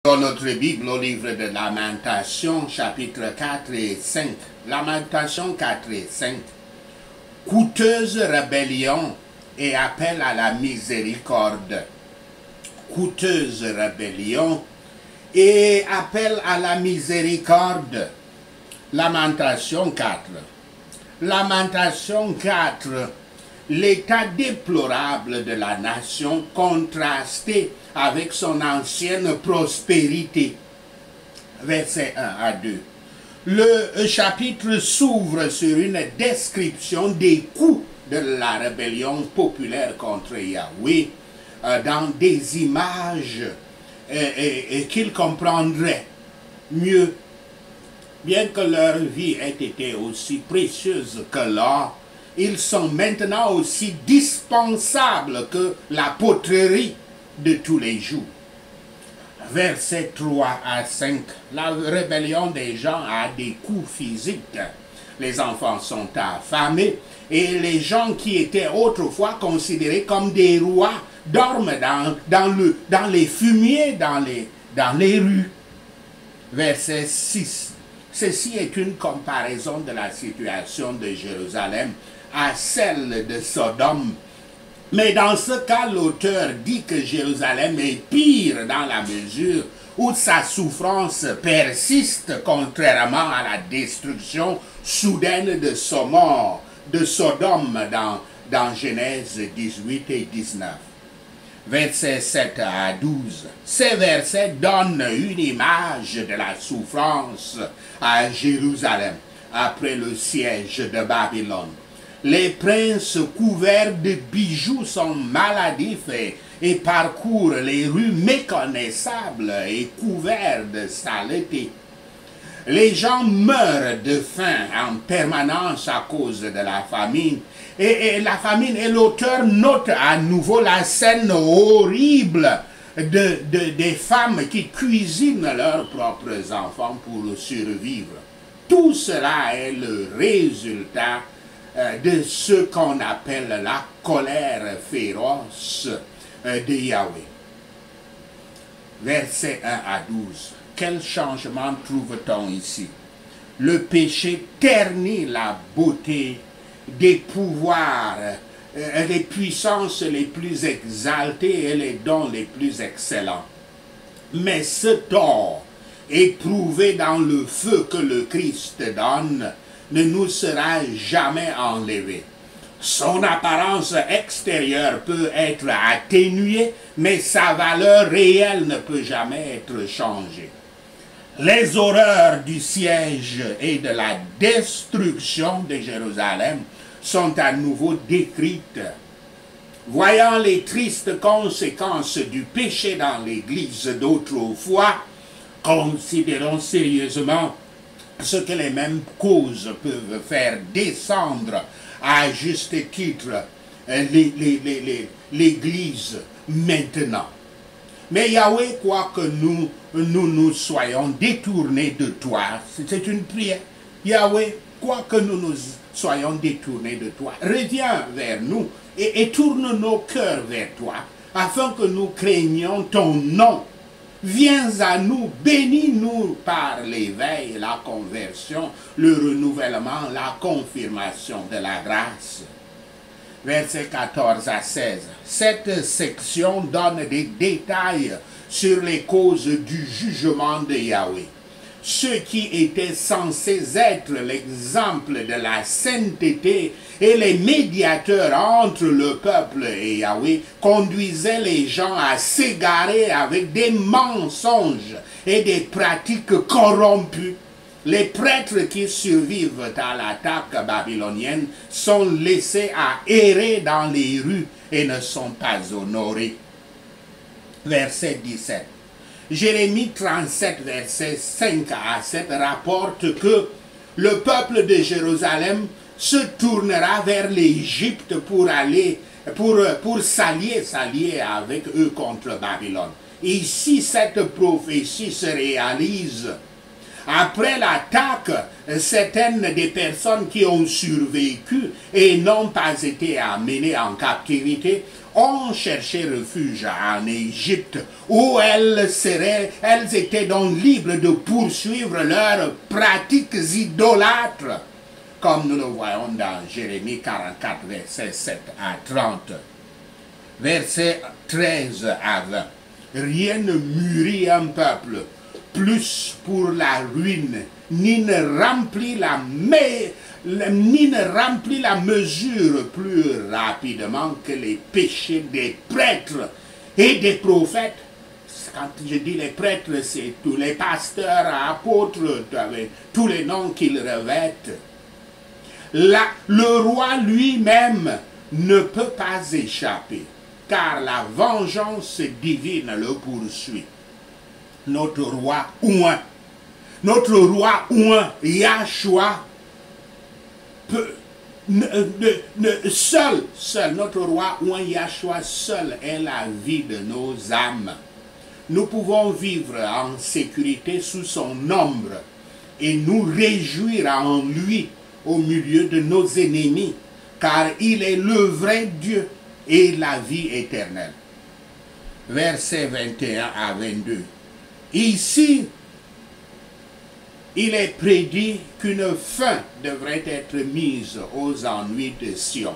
Dans notre Bible, au livre de Lamentation, chapitre 4 et 5. Lamentation 4 et 5. Coûteuse rébellion et appel à la miséricorde. Coûteuse rébellion et appel à la miséricorde. Lamentation 4. Lamentation 4. L'état déplorable de la nation contrasté avec son ancienne prospérité. Versets 1 à 2. Le chapitre s'ouvre sur une description des coups de la rébellion populaire contre Yahweh dans des images qu'ils comprendraient mieux. Bien que leur vie ait été aussi précieuse que l'or, ils sont maintenant aussi dispensables que la poterie de tous les jours. Versets 3 à 5. La rébellion des gens a des coups physiques. Les enfants sont affamés et les gens qui étaient autrefois considérés comme des rois dorment dans les fumiers, dans les rues. Verset 6. Ceci est une comparaison de la situation de Jérusalem à celle de Sodome. Mais dans ce cas, l'auteur dit que Jérusalem est pire dans la mesure où sa souffrance persiste contrairement à la destruction soudaine de Sodome dans Genèse 18 et 19. Versets 7 à 12. Ces versets donnent une image de la souffrance à Jérusalem après le siège de Babylone. Les princes couverts de bijoux sont maladifs et parcourent les rues méconnaissables et couverts de saleté. Les gens meurent de faim en permanence à cause de la famine. Et la famine, et l'auteur note à nouveau la scène horrible des femmes qui cuisinent leurs propres enfants pour survivre. Tout cela est le résultat de ce qu'on appelle la colère féroce de Yahweh. Versets 1 à 12. Quel changement trouve-t-on ici? Le péché ternit la beauté des pouvoirs, les puissances les plus exaltées et les dons les plus excellents. Mais ce tort éprouvé dans le feu que le Christ donne ne nous sera jamais enlevé. Son apparence extérieure peut être atténuée, mais sa valeur réelle ne peut jamais être changée. Les horreurs du siège et de la destruction de Jérusalem sont à nouveau décrites. Voyant les tristes conséquences du péché dans l'Église d'autrefois, considérons sérieusement ce que les mêmes causes peuvent faire descendre à juste titre l'Église maintenant. Mais Yahweh, quoi que nous soyons détournés de toi, c'est une prière. Yahweh, quoi que nous soyons détournés de toi, reviens vers nous et tourne nos cœurs vers toi, afin que nous craignions ton nom. Viens à nous, bénis-nous par l'éveil, la conversion, le renouvellement, la confirmation de la grâce. Versets 14 à 16. Cette section donne des détails sur les causes du jugement de Yahweh. Ceux qui étaient censés être l'exemple de la sainteté et les médiateurs entre le peuple et Yahweh conduisaient les gens à s'égarer avec des mensonges et des pratiques corrompues. Les prêtres qui survivent à l'attaque babylonienne sont laissés à errer dans les rues et ne sont pas honorés. Verset 17. Jérémie 37, verset 5 à 7 rapporte que le peuple de Jérusalem se tournera vers l'Égypte pour s'allier avec eux contre Babylone. Et si cette prophétie se réalise, après l'attaque, certaines des personnes qui ont survécu et n'ont pas été amenées en captivité ont cherché refuge en Égypte, où elles étaient donc libres de poursuivre leurs pratiques idolâtres, comme nous le voyons dans Jérémie 44, versets 7 à 30. Versets 13 à 20. Rien ne mûrit un peuple plus pour la ruine, ni ne remplit la mesure plus rapidement que les péchés des prêtres et des prophètes. Quand je dis les prêtres, c'est tous les pasteurs, apôtres, tous les noms qu'ils revêtent. Le roi lui-même ne peut pas échapper, car la vengeance divine le poursuit. Notre roi Ouin, Yahshua, notre roi Ouin Yahshua seul est la vie de nos âmes. Nous pouvons vivre en sécurité sous son ombre et nous réjouir en lui au milieu de nos ennemis, car il est le vrai Dieu et la vie éternelle. Versets 21 à 22. Ici, il est prédit qu'une fin devrait être mise aux ennuis de Sion.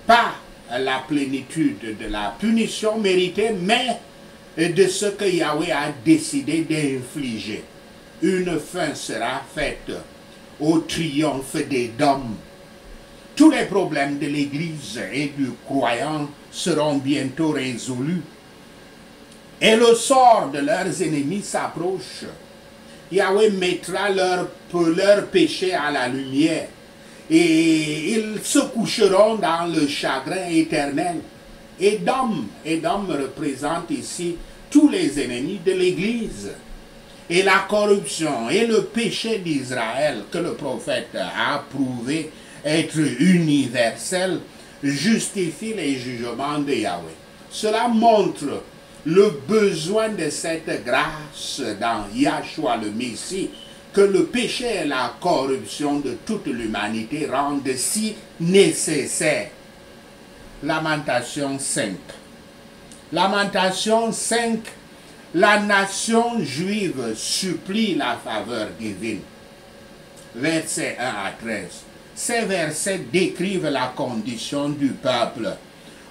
Pas la plénitude de la punition méritée, mais de ce que Yahweh a décidé d'infliger. Une fin sera faite au triomphe des dômes. Tous les problèmes de l'Église et du croyant seront bientôt résolus. Et le sort de leurs ennemis s'approche. Yahweh mettra leur péché à la lumière et ils se coucheront dans le chagrin éternel. Édom représente ici tous les ennemis de l'Église. Et la corruption et le péché d'Israël que le prophète a prouvé être universel justifie les jugements de Yahweh. Cela montre le besoin de cette grâce dans Yahshua le Messie que le péché et la corruption de toute l'humanité rendent si nécessaire. Lamentation 5. Lamentation 5. La nation juive supplie la faveur divine. Versets 1 à 13. Ces versets décrivent la condition du peuple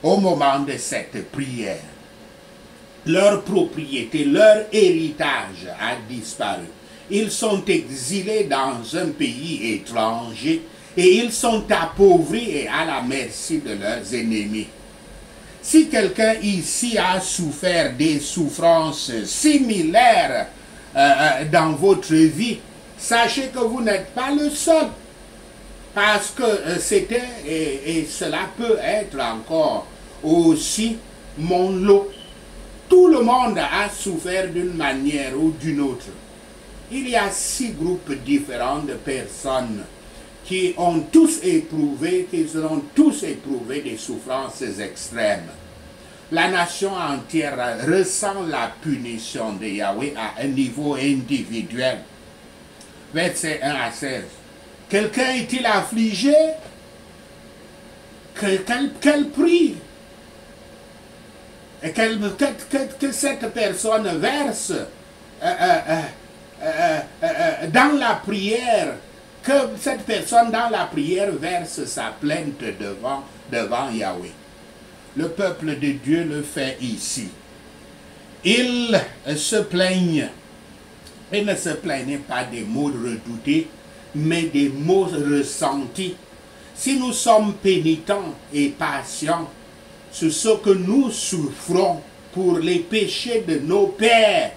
au moment de cette prière. Leur propriété, leur héritage a disparu. Ils sont exilés dans un pays étranger et ils sont appauvris et à la merci de leurs ennemis. Si quelqu'un ici a souffert des souffrances similaires dans votre vie, sachez que vous n'êtes pas le seul. Parce que c'était, et cela peut être encore aussi mon lot. Tout le monde a souffert d'une manière ou d'une autre. Il y a 6 groupes différents de personnes qui ont tous éprouvé des souffrances extrêmes. La nation entière ressent la punition de Yahweh à un niveau individuel. Versets 1 à 16. Quelqu'un est-il affligé? Qu'elle prie. Et que cette personne verse dans la prière, que cette personne dans la prière verse sa plainte devant Yahweh. Le peuple de Dieu le fait ici. Ils se plaignent. Et ne se plaignent pas des mots redoutés, mais des mots ressentis. Si nous sommes pénitents et patients sur ce que nous souffrons pour les péchés de nos pères,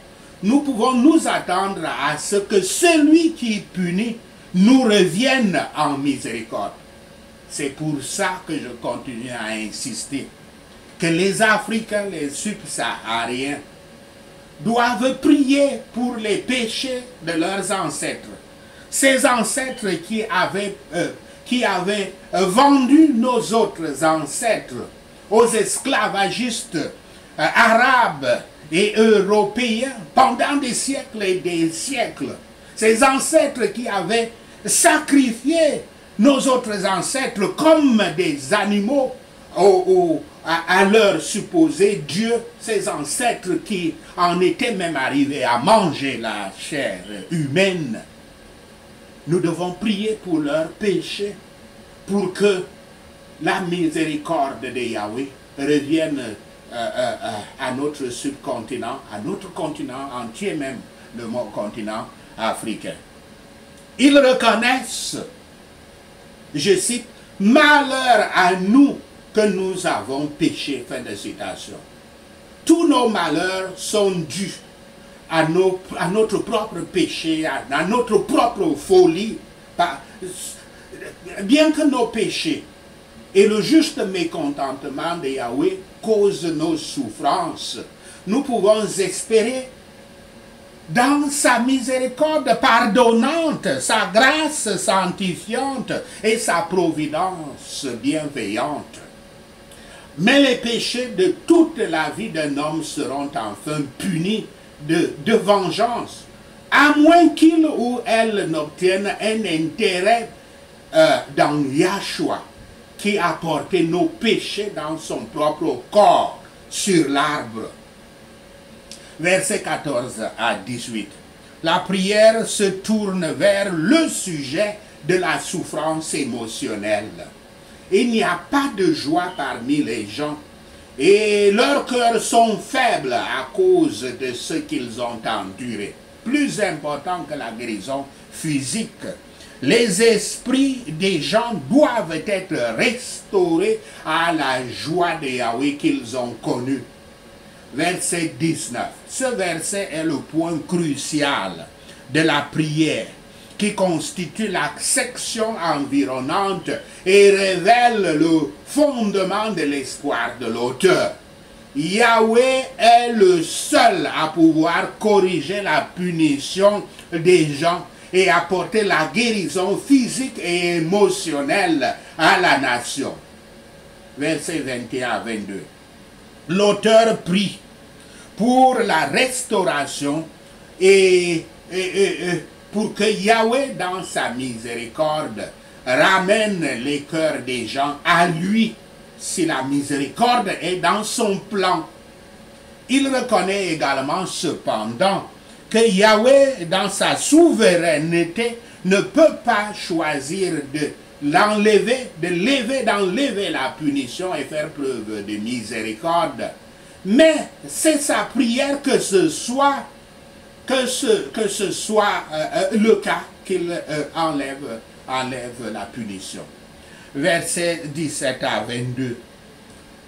nous pouvons nous attendre à ce que celui qui punit nous revienne en miséricorde. C'est pour ça que je continue à insister que les Africains, les subsahariens, doivent prier pour les péchés de leurs ancêtres. Ces ancêtres qui avaient vendu nos autres ancêtres aux esclavagistes arabes et européens pendant des siècles et des siècles. Ces ancêtres qui avaient sacrifié nos autres ancêtres comme des animaux à l'heure supposée, Dieu, ses ancêtres qui en étaient même arrivés à manger la chair humaine, nous devons prier pour leurs péchés, pour que la miséricorde de Yahweh revienne à notre subcontinent, à notre continent entier même, le continent africain. Ils reconnaissent, je cite, « Malheur à nous que nous avons péché », fin de citation. Tous nos malheurs sont dus à notre propre péché, à notre propre folie. Bien que nos péchés et le juste mécontentement de Yahweh causent nos souffrances, nous pouvons espérer dans sa miséricorde pardonnante, sa grâce sanctifiante et sa providence bienveillante. Mais les péchés de toute la vie d'un homme seront enfin punis de vengeance, à moins qu'il ou elle n'obtienne un intérêt dans Yahshua, qui a porté nos péchés dans son propre corps sur l'arbre. Versets 14 à 18. La prière se tourne vers le sujet de la souffrance émotionnelle. Il n'y a pas de joie parmi les gens et leurs cœurs sont faibles à cause de ce qu'ils ont enduré. Plus important que la guérison physique, les esprits des gens doivent être restaurés à la joie de Yahweh qu'ils ont connue. Verset 19. Ce verset est le point crucial de la prière qui constitue la section environnante et révèle le fondement de l'espoir de l'auteur. Yahweh est le seul à pouvoir corriger la punition des gens et apporter la guérison physique et émotionnelle à la nation. Versets 21 à 22. L'auteur prie pour la restauration et pour que Yahweh, dans sa miséricorde, ramène les cœurs des gens à lui, si la miséricorde est dans son plan. Il reconnaît également cependant que Yahweh, dans sa souveraineté, ne peut pas choisir d'enlever la punition et faire preuve de miséricorde. Mais c'est sa prière que ce soit le cas qu'il enlève la punition. Versets 17 à 22.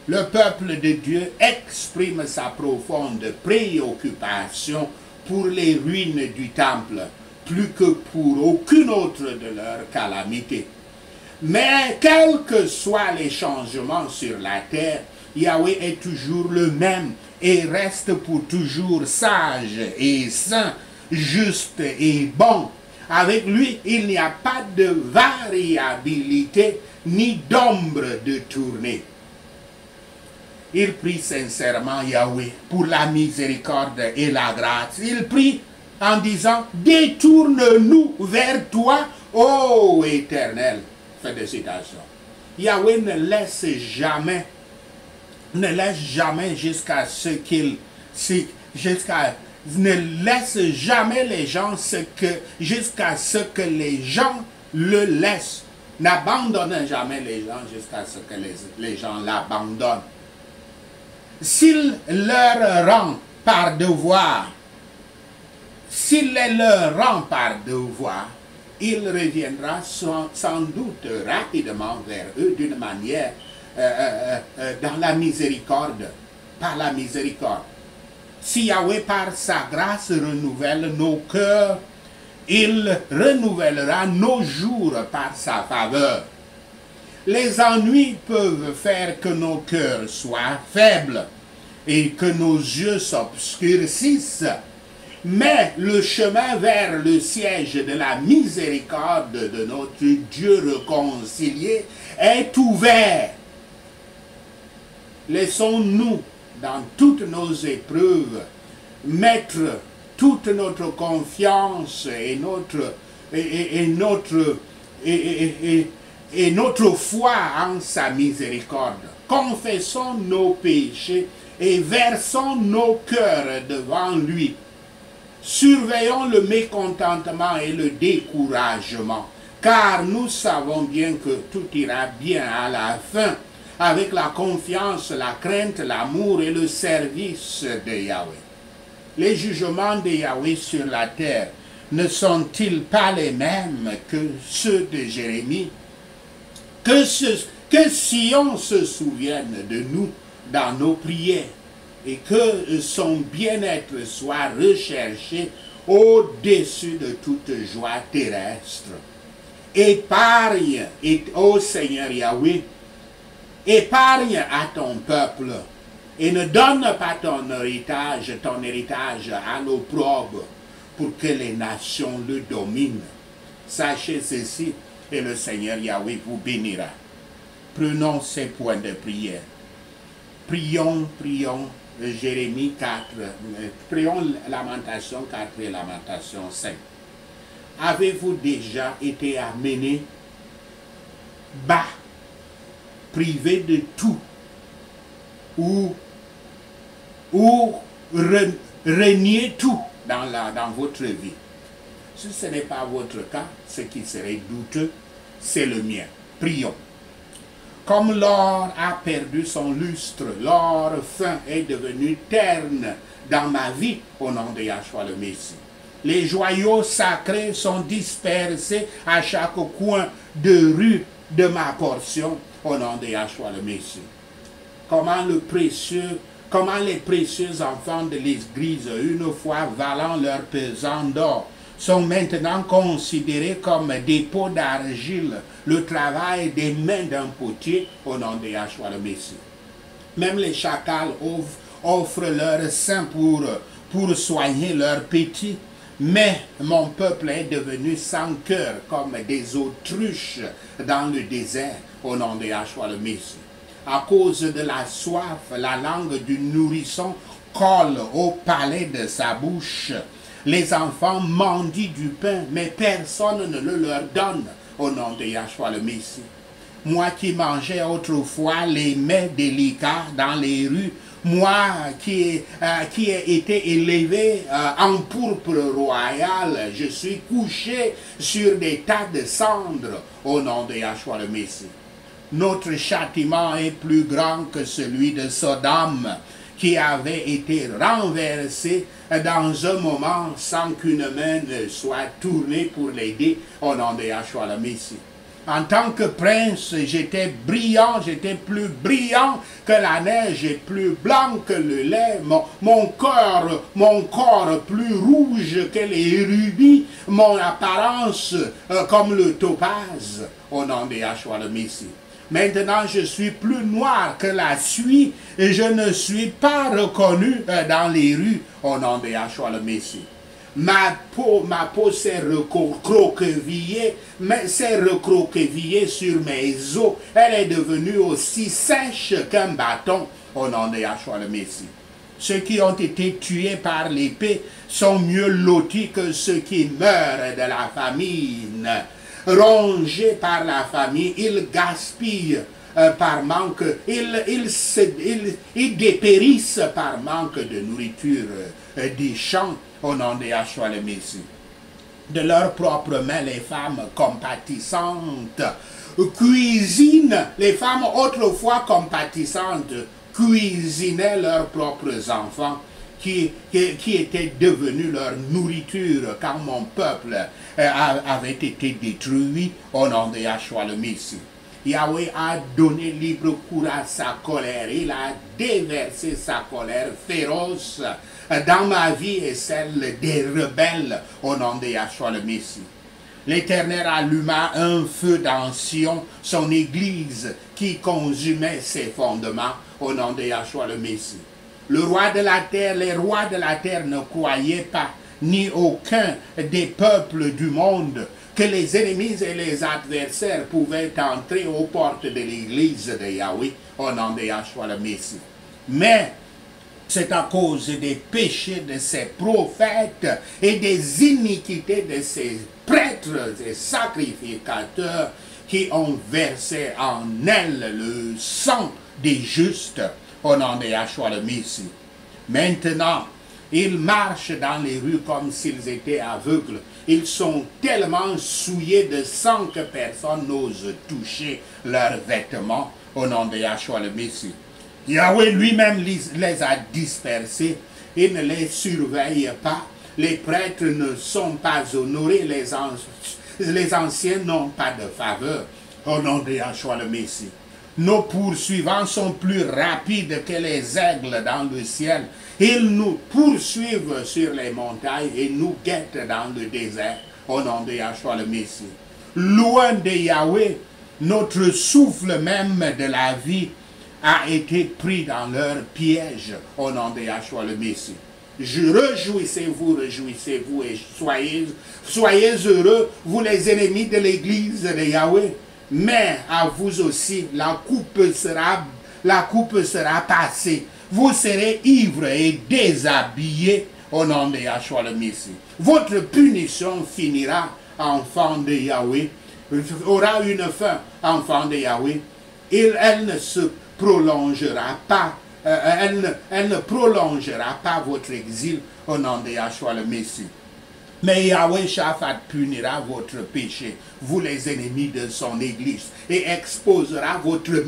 Le peuple de Dieu exprime sa profonde préoccupation pour les ruines du temple, plus que pour aucune autre de leurs calamités. Mais quels que soient les changements sur la terre, Yahweh est toujours le même et reste pour toujours sage et saint, juste et bon. Avec lui, il n'y a pas de variabilité ni d'ombre de tournée. Il prie sincèrement Yahweh pour la miséricorde et la grâce. Il prie en disant « Détourne-nous vers toi, ô Éternel ». Fin de citation. Yahweh ne laisse jamais jusqu'à ce qu'il... ne laisse jamais les gens jusqu'à ce que les gens le laissent. N'abandonne jamais les gens jusqu'à ce que les gens l'abandonnent. S'il leur rend par devoir, il reviendra sans doute rapidement vers eux d'une manière dans la miséricorde, par la miséricorde. Si Yahweh par sa grâce renouvelle nos cœurs, il renouvellera nos jours par sa faveur. Les ennuis peuvent faire que nos cœurs soient faibles et que nos yeux s'obscurcissent, mais le chemin vers le siège de la miséricorde de notre Dieu réconcilié est ouvert. Laissons-nous, dans toutes nos épreuves, mettre toute notre confiance et et notre foi en sa miséricorde. Confessons nos péchés et versons nos cœurs devant lui. Surveillons le mécontentement et le découragement, car nous savons bien que tout ira bien à la fin, avec la confiance, la crainte, l'amour et le service de Yahweh. Les jugements de Yahweh sur la terre ne sont-ils pas les mêmes que ceux de Jérémie? Que Sion se souvienne de nous dans nos prières et que son bien-être soit recherché au-dessus de toute joie terrestre. Épargne, ô Seigneur Yahweh, épargne à ton peuple et ne donne pas ton héritage à l'opprobre pour que les nations le dominent. Sachez ceci et le Seigneur Yahweh vous bénira. Prenons ces points de prière. Prions Jérémie 4, prions Lamentation 4 et Lamentation 5. Avez-vous déjà été amené bas, privé de tout, ou renier tout dans votre vie? Si ce n'est pas votre cas, ce qui serait douteux, c'est le mien. Prions. Comme l'or a perdu son lustre, l'or fin est devenu terne dans ma vie, au nom de Yahshua le Messie. Les joyaux sacrés sont dispersés à chaque coin de rue de ma portion, au nom de Yahshua le Messie. Comment les précieux enfants de l'Église, une fois valant leur pesant d'or, sont maintenant considérés comme des pots d'argile, le travail des mains d'un potier, au nom de Yahshua le Messie. Même les chacals offrent leur sein pour soigner leurs petits, mais mon peuple est devenu sans cœur comme des autruches dans le désert, au nom de Yahshua le Messie. À cause de la soif, la langue du nourrisson colle au palais de sa bouche. Les enfants mendient du pain, mais personne ne le leur donne, au nom de Yahshua le Messie. Moi qui mangeais autrefois les mets délicats dans les rues, moi qui ai été élevé en pourpre royal, je suis couché sur des tas de cendres, au nom de Yahshua le Messie. Notre châtiment est plus grand que celui de Sodome, qui avait été renversé dans un moment sans qu'une main ne soit tournée pour l'aider, au nom de Yahshua le Messie. En tant que prince, j'étais brillant, j'étais plus brillant que la neige et plus blanc que le lait. Mon corps plus rouge que les rubis, mon apparence comme le topaz, au nom de Yahshua le Messie. Maintenant, je suis plus noir que la suie et je ne suis pas reconnu dans les rues, au nom de Yahshua le Messie. Ma peau s'est recroquevillée, sur mes os. Elle est devenue aussi sèche qu'un bâton, au nom de Yahshua le Messie. Ceux qui ont été tués par l'épée sont mieux lotis que ceux qui meurent de la famine. Rongés par la famille, ils gaspillent par manque, ils dépérissent par manque de nourriture des champs, au nom de Yahshua le Messie. De leurs propres mains, les femmes compatissantes cuisinent, les femmes autrefois compatissantes cuisinaient leurs propres enfants qui étaient devenus leur nourriture quand mon peuple avait été détruit, au nom de Yahshua le Messie. Yahweh a donné libre cours à sa colère. Il a déversé sa colère féroce dans ma vie et celle des rebelles, au nom de Yahshua le Messie. L'Éternel alluma un feu dans Sion, son église, qui consumait ses fondements, au nom de Yahshua le Messie. Le roi de la terre, les rois de la terre ne croyaient pas, ni aucun des peuples du monde, que les ennemis et les adversaires pouvaient entrer aux portes de l'église de Yahweh, au nom de Yahshua le Messie. Mais c'est à cause des péchés de ces prophètes et des iniquités de ces prêtres et sacrificateurs qui ont versé en elle le sang des justes au nom de Yahshua le Messie. Maintenant, ils marchent dans les rues comme s'ils étaient aveugles. Ils sont tellement souillés de sang que personne n'ose toucher leurs vêtements au nom de Yahshua le Messie. Yahweh lui-même les a dispersés. Il ne les surveille pas. Les prêtres ne sont pas honorés. Les anciens n'ont pas de faveur au nom de Yahshua le Messie. Nos poursuivants sont plus rapides que les aigles dans le ciel. Ils nous poursuivent sur les montagnes et nous guettent dans le désert au nom de Yahshua le Messie. Loin de Yahweh, notre souffle même de la vie a été pris dans leur piège au nom de Yahshua le Messie. Réjouissez-vous et soyez heureux, vous les ennemis de l'église de Yahweh. Mais à vous aussi, la coupe sera passée. Vous serez ivres et déshabillés au nom de Yahshua le Messie. Votre punition finira, enfant de Yahweh, aura une fin, enfant de Yahweh. Elle ne se prolongera pas. Elle ne prolongera pas votre exil au nom de Yahshua le Messie. Mais Yahweh Shaphat punira votre péché, vous les ennemis de son église, et exposera votre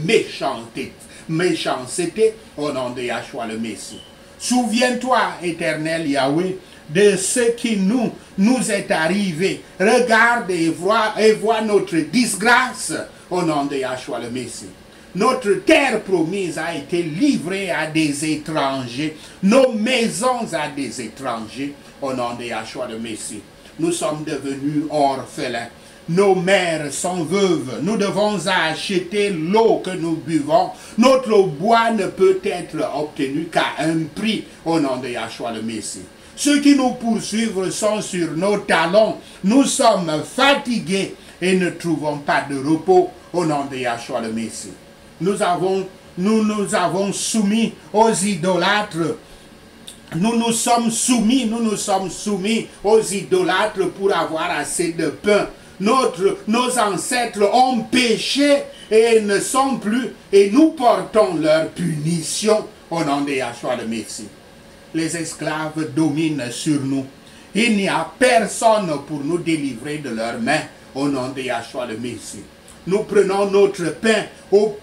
méchanceté au nom de Yahshua le Messie. Souviens-toi, éternel Yahweh, de ce qui nous est arrivé. Regarde et vois notre disgrâce au nom de Yahshua le Messie. Notre terre promise a été livrée à des étrangers, nos maisons à des étrangers, au nom de Yahshua le Messie. Nous sommes devenus orphelins. Nos mères sont veuves. Nous devons acheter l'eau que nous buvons. Notre bois ne peut être obtenu qu'à un prix au nom de Yahshua le Messie. Ceux qui nous poursuivent sont sur nos talons. Nous sommes fatigués et ne trouvons pas de repos au nom de Yahshua le Messie. Nous nous avons soumis aux idolâtres. Nous nous sommes soumis aux idolâtres pour avoir assez de pain. Nos ancêtres ont péché et ne sont plus, et nous portons leur punition au nom de Yahshua le Messie. Les esclaves dominent sur nous. Il n'y a personne pour nous délivrer de leurs mains au nom de Yahshua le Messie. Nous prenons notre pain au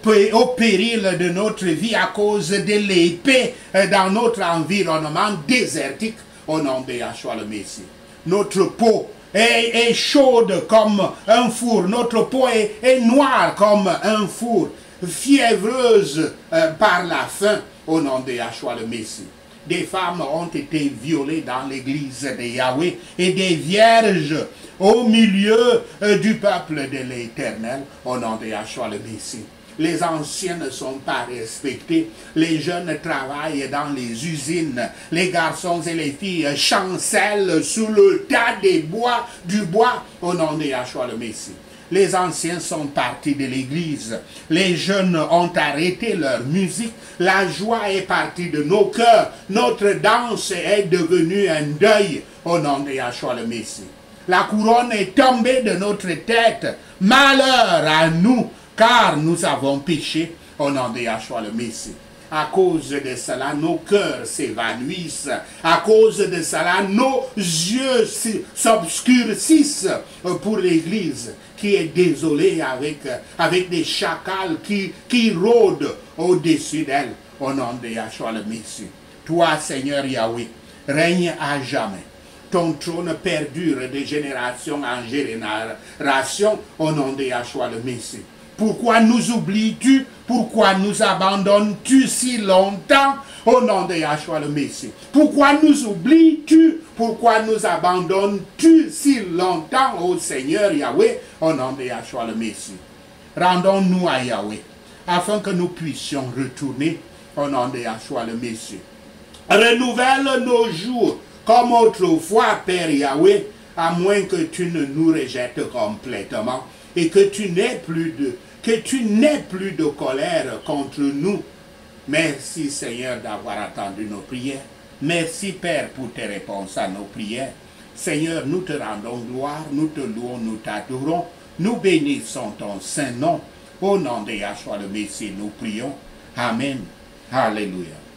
péril de notre vie à cause de l'épée dans notre environnement désertique au nom de Yahshua le Messie. Notre peau est chaude comme un four, notre peau est noire comme un four, fiévreuse par la faim au nom de Yahshua le Messie. Des femmes ont été violées dans l'église de Yahweh et des vierges au milieu du peuple de l'Éternel au nom de Yahshua le Messie. Les anciens ne sont pas respectés, les jeunes travaillent dans les usines, les garçons et les filles chancellent sous le tas du bois au nom de Yahshua le Messie. Les anciens sont partis de l'église. Les jeunes ont arrêté leur musique. La joie est partie de nos cœurs. Notre danse est devenue un deuil au nom de Yahshua le Messie. La couronne est tombée de notre tête. Malheur à nous, car nous avons péché au nom de Yahshua le Messie. À cause de cela, nos cœurs s'évanouissent. À cause de cela, nos yeux s'obscurcissent pour l'Église qui est désolée avec des chacals qui rôdent au-dessus d'elle au nom de Yahshua le Messie. Toi, Seigneur Yahweh, règne à jamais. Ton trône perdure de génération en génération au nom de Yahshua le Messie. Pourquoi nous oublies-tu? Pourquoi nous abandonnes-tu si longtemps au nom de Yahshua le Messie? Pourquoi nous oublies-tu? Pourquoi nous abandonnes-tu si longtemps au Seigneur Yahweh au nom de Yahshua le Messie? Rendons-nous à Yahweh afin que nous puissions retourner au nom de Yahshua le Messie. Renouvelle nos jours comme autrefois, Père Yahweh, à moins que tu ne nous rejettes complètement et que tu n'aies plus de colère contre nous. Merci Seigneur d'avoir attendu nos prières. Merci Père pour tes réponses à nos prières. Seigneur, nous te rendons gloire, nous te louons, nous t'adorons Nous bénissons ton saint nom. Au nom de Yahshua le Messie, nous prions. Amen. Alléluia.